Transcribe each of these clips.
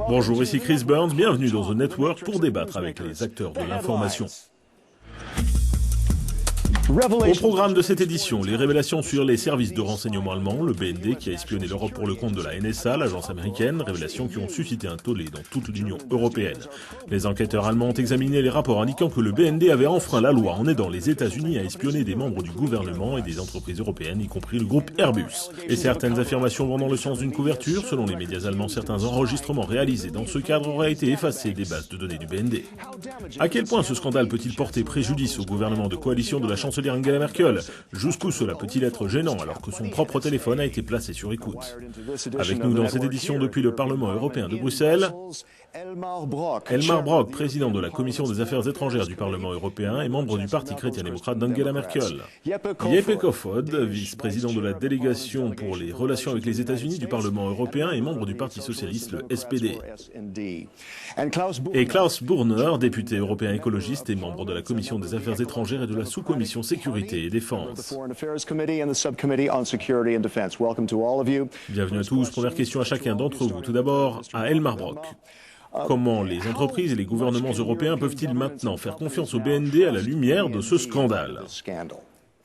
Bonjour, ici Chris Burns, bienvenue dans The Network pour débattre avec les acteurs de l'information. Au programme de cette édition, les révélations sur les services de renseignement allemands, le BND qui a espionné l'Europe pour le compte de la NSA, l'agence américaine, révélations qui ont suscité un tollé dans toute l'Union européenne. Les enquêteurs allemands ont examiné les rapports indiquant que le BND avait enfreint la loi en aidant les États-Unis à espionner des membres du gouvernement et des entreprises européennes, y compris le groupe Airbus. Et certaines affirmations vont dans le sens d'une couverture. Selon les médias allemands, certains enregistrements réalisés dans ce cadre auraient été effacés des bases de données du BND. À quel point ce scandale peut-il porter préjudice au gouvernement de coalition de la chancelière Angela Merkel? Jusqu'où cela peut-il être gênant alors que son propre téléphone a été placé sur écoute? Avec nous dans cette édition depuis le Parlement européen de Bruxelles, Elmar Brok, président de la Commission des Affaires étrangères du Parlement européen et membre du Parti chrétien-démocrate d'Angela Merkel. Jeppe Kofod, vice-président de la délégation pour les relations avec les États-Unis du Parlement européen et membre du Parti socialiste, le SPD. Et Klaus Burner, député européen écologiste et membre de la Commission des Affaires étrangères et de la sous-commission sécurité et défense. Bienvenue à tous. Première question à chacun d'entre vous. Tout d'abord, à Elmar Brok. Comment les entreprises et les gouvernements européens peuvent-ils maintenant faire confiance au BND à la lumière de ce scandale?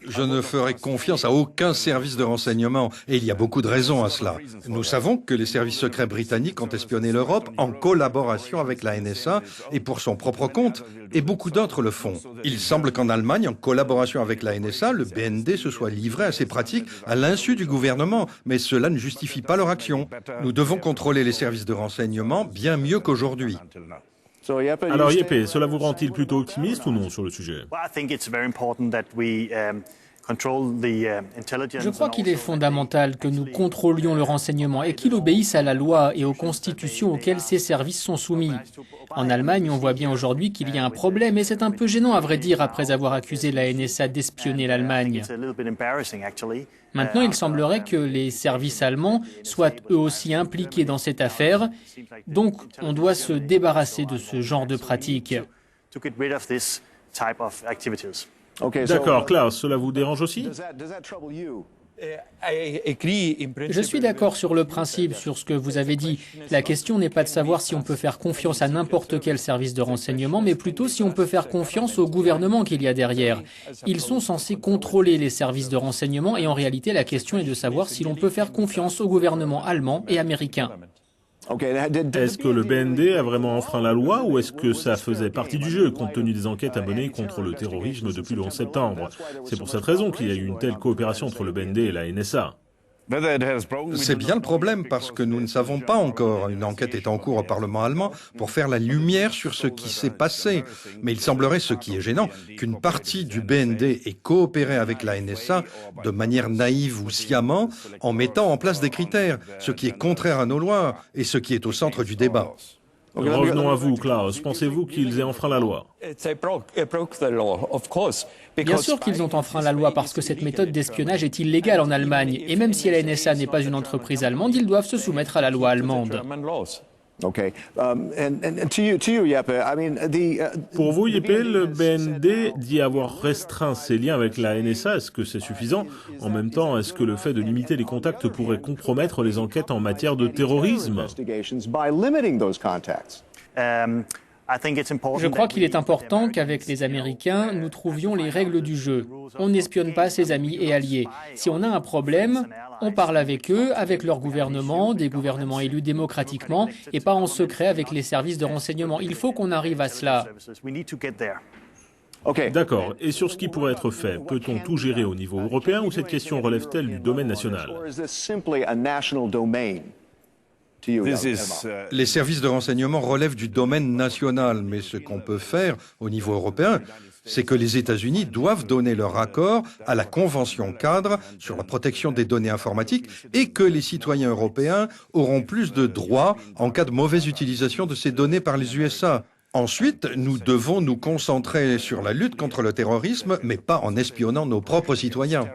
Je ne ferai confiance à aucun service de renseignement, et il y a beaucoup de raisons à cela. Nous savons que les services secrets britanniques ont espionné l'Europe en collaboration avec la NSA et pour son propre compte, et beaucoup d'autres le font. Il semble qu'en Allemagne, en collaboration avec la NSA, le BND se soit livré à ces pratiques à l'insu du gouvernement, mais cela ne justifie pas leur action. Nous devons contrôler les services de renseignement bien mieux qu'aujourd'hui. Alors Jeppe, cela vous rend-il plutôt optimiste ou non sur le sujet? Je crois qu'il est fondamental que nous contrôlions le renseignement et qu'il obéisse à la loi et aux constitutions auxquelles ces services sont soumis. En Allemagne, on voit bien aujourd'hui qu'il y a un problème et c'est un peu gênant à vrai dire après avoir accusé la NSA d'espionner l'Allemagne. Maintenant, il semblerait que les services allemands soient eux aussi impliqués dans cette affaire, donc on doit se débarrasser de ce genre de pratiques. D'accord, Klaus, cela vous dérange aussi? Je suis d'accord sur le principe, sur ce que vous avez dit. La question n'est pas de savoir si on peut faire confiance à n'importe quel service de renseignement, mais plutôt si on peut faire confiance au gouvernement qu'il y a derrière. Ils sont censés contrôler les services de renseignement et en réalité, la question est de savoir si l'on peut faire confiance au gouvernement allemand et américain. Est-ce que le BND a vraiment enfreint la loi ou est-ce que ça faisait partie du jeu compte tenu des enquêtes à mener contre le terrorisme depuis le 11 septembre? C'est pour cette raison qu'il y a eu une telle coopération entre le BND et la NSA. C'est bien le problème parce que nous ne savons pas encore. Une enquête est en cours au Parlement allemand pour faire la lumière sur ce qui s'est passé. Mais il semblerait, ce qui est gênant, qu'une partie du BND ait coopéré avec la NSA de manière naïve ou sciemment en mettant en place des critères, ce qui est contraire à nos lois et ce qui est au centre du débat. Revenons à vous, Klaus. Pensez-vous qu'ils aient enfreint la loi? Bien sûr qu'ils ont enfreint la loi parce que cette méthode d'espionnage est illégale en Allemagne. Et même si la NSA n'est pas une entreprise allemande, ils doivent se soumettre à la loi allemande. Pour vous, Jeppe, le BND dit avoir restreint ses liens avec la NSA. Est-ce que c'est suffisant? En même temps, est-ce que le fait de limiter les contacts pourrait compromettre les enquêtes en matière de terrorisme? Je crois qu'il est important qu'avec les Américains, nous trouvions les règles du jeu. On n'espionne pas ses amis et alliés. Si on a un problème, on parle avec eux, avec leur gouvernement, des gouvernements élus démocratiquement, et pas en secret avec les services de renseignement. Il faut qu'on arrive à cela. D'accord. Et sur ce qui pourrait être fait, peut-on tout gérer au niveau européen ou cette question relève-t-elle du domaine national? Les services de renseignement relèvent du domaine national, mais ce qu'on peut faire au niveau européen, c'est que les États-Unis doivent donner leur accord à la Convention cadre sur la protection des données informatiques et que les citoyens européens auront plus de droits en cas de mauvaise utilisation de ces données par les USA. Ensuite, nous devons nous concentrer sur la lutte contre le terrorisme, mais pas en espionnant nos propres citoyens.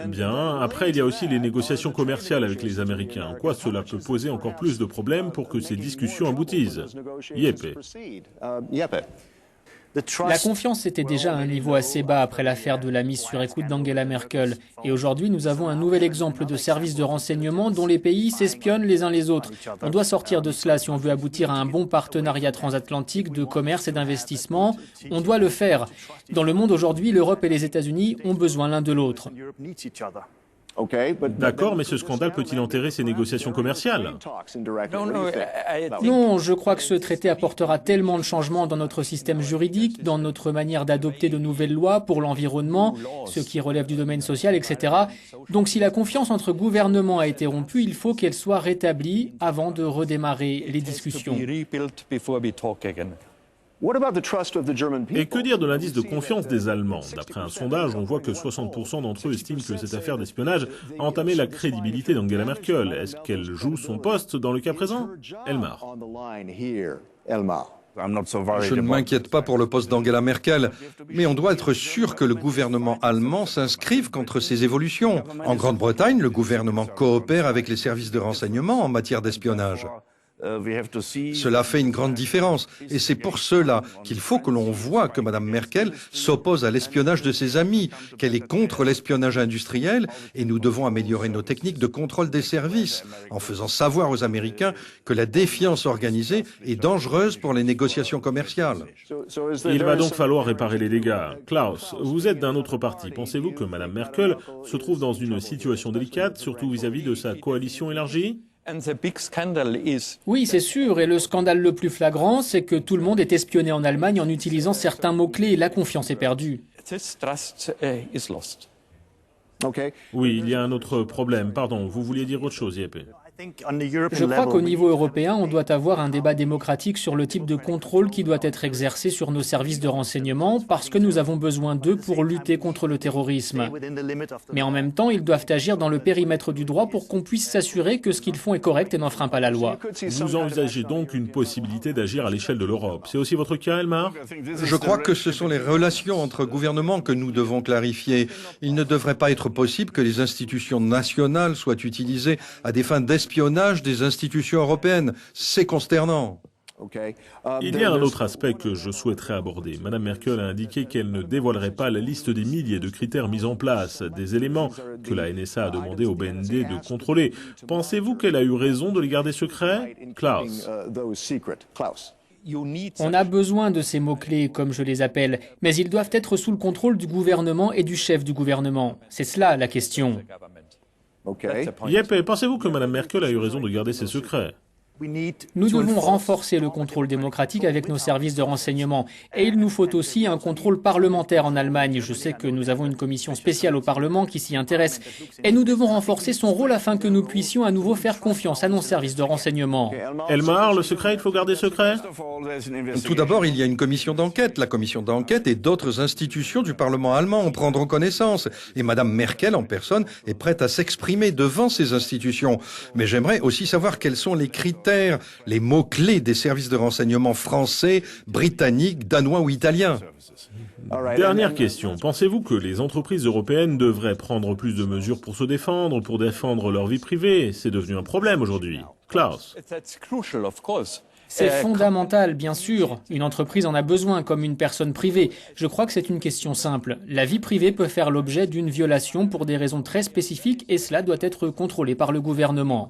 Bien, après il y a aussi les négociations commerciales avec les Américains. En quoi cela peut poser encore plus de problèmes pour que ces discussions aboutissent? Jeppe. La confiance était déjà à un niveau assez bas après l'affaire de la mise sur écoute d'Angela Merkel. Et aujourd'hui, nous avons un nouvel exemple de services de renseignement dont les pays s'espionnent les uns les autres. On doit sortir de cela si on veut aboutir à un bon partenariat transatlantique de commerce et d'investissement. On doit le faire. Dans le monde aujourd'hui, l'Europe et les États-Unis ont besoin l'un de l'autre. D'accord, mais ce scandale peut-il enterrer ces négociations commerciales? Non, je crois que ce traité apportera tellement de changements dans notre système juridique, dans notre manière d'adopter de nouvelles lois pour l'environnement, ce qui relève du domaine social, etc. Donc si la confiance entre gouvernements a été rompue, il faut qu'elle soit rétablie avant de redémarrer les discussions. Et que dire de l'indice de confiance des Allemands? D'après un sondage, on voit que 60% d'entre eux estiment que cette affaire d'espionnage a entamé la crédibilité d'Angela Merkel. Est-ce qu'elle joue son poste dans le cas présent? Elmar. Je ne m'inquiète pas pour le poste d'Angela Merkel, mais on doit être sûr que le gouvernement allemand s'inscrive contre ces évolutions. En Grande-Bretagne, le gouvernement coopère avec les services de renseignement en matière d'espionnage. Cela fait une grande différence et c'est pour cela qu'il faut que l'on voit que Mme Merkel s'oppose à l'espionnage de ses amis, qu'elle est contre l'espionnage industriel et nous devons améliorer nos techniques de contrôle des services en faisant savoir aux Américains que la défiance organisée est dangereuse pour les négociations commerciales. Il va donc falloir réparer les dégâts. Klaus, vous êtes d'un autre parti. Pensez-vous que Mme Merkel se trouve dans une situation délicate, surtout vis-à-vis de sa coalition élargie? Oui, c'est sûr. Et le scandale le plus flagrant, c'est que tout le monde est espionné en Allemagne en utilisant certains mots-clés et la confiance est perdue. Oui, il y a un autre problème. Pardon, vous vouliez dire autre chose, Jeppe? Je crois qu'au niveau européen, on doit avoir un débat démocratique sur le type de contrôle qui doit être exercé sur nos services de renseignement parce que nous avons besoin d'eux pour lutter contre le terrorisme. Mais en même temps, ils doivent agir dans le périmètre du droit pour qu'on puisse s'assurer que ce qu'ils font est correct et n'enfreint pas la loi. Vous envisagez donc une possibilité d'agir à l'échelle de l'Europe. C'est aussi votre cas, Elmar? Je crois que ce sont les relations entre gouvernements que nous devons clarifier. Il ne devrait pas être possible que les institutions nationales soient utilisées à des fins d'espionnage des institutions européennes. C'est consternant. Il y a un autre aspect que je souhaiterais aborder. Mme Merkel a indiqué qu'elle ne dévoilerait pas la liste des milliers de critères mis en place, des éléments que la NSA a demandé au BND de contrôler. Pensez-vous qu'elle a eu raison de les garder secrets? Klaus. On a besoin de ces mots-clés, comme je les appelle, mais ils doivent être sous le contrôle du gouvernement et du chef du gouvernement. C'est cela la question. Jeppe, pensez-vous que Mme Merkel a eu raison de garder ses secrets? Nous devons renforcer le contrôle démocratique avec nos services de renseignement. Et il nous faut aussi un contrôle parlementaire en Allemagne. Je sais que nous avons une commission spéciale au Parlement qui s'y intéresse. Et nous devons renforcer son rôle afin que nous puissions à nouveau faire confiance à nos services de renseignement. Elmar, le secret, il faut garder secret? Tout d'abord, il y a une commission d'enquête. La commission d'enquête et d'autres institutions du Parlement allemand en prendront connaissance. Et Mme Merkel, en personne, est prête à s'exprimer devant ces institutions. Mais j'aimerais aussi savoir quels sont les critères, les mots-clés des services de renseignement français, britanniques, danois ou italiens. Dernière question. Pensez-vous que les entreprises européennes devraient prendre plus de mesures pour se défendre, pour défendre leur vie privée? C'est devenu un problème aujourd'hui. Klaus. C'est fondamental, bien sûr. Une entreprise en a besoin comme une personne privée. Je crois que c'est une question simple. La vie privée peut faire l'objet d'une violation pour des raisons très spécifiques et cela doit être contrôlé par le gouvernement.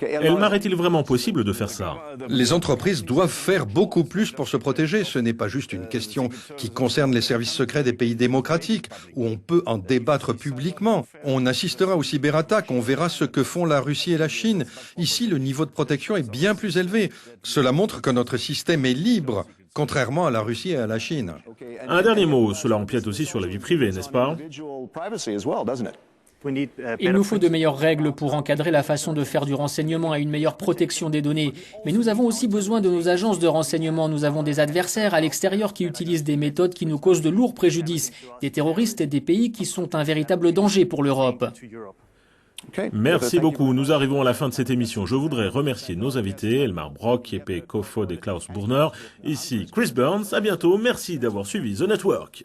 Elmar, est-il vraiment possible de faire ça? Les entreprises doivent faire beaucoup plus pour se protéger. Ce n'est pas juste une question qui concerne les services secrets des pays démocratiques, où on peut en débattre publiquement. On assistera aux cyberattaques, on verra ce que font la Russie et la Chine. Ici, le niveau de protection est bien plus élevé. Cela montre que notre système est libre, contrairement à la Russie et à la Chine. Un dernier mot, cela empiète aussi sur la vie privée, n'est-ce pas? Il nous faut de meilleures règles pour encadrer la façon de faire du renseignement et une meilleure protection des données. Mais nous avons aussi besoin de nos agences de renseignement. Nous avons des adversaires à l'extérieur qui utilisent des méthodes qui nous causent de lourds préjudices. Des terroristes et des pays qui sont un véritable danger pour l'Europe. Merci beaucoup. Nous arrivons à la fin de cette émission. Je voudrais remercier nos invités, Elmar Brok, Jeppe Kofod et Klaus Burner. Ici Chris Burns. À bientôt. Merci d'avoir suivi The Network.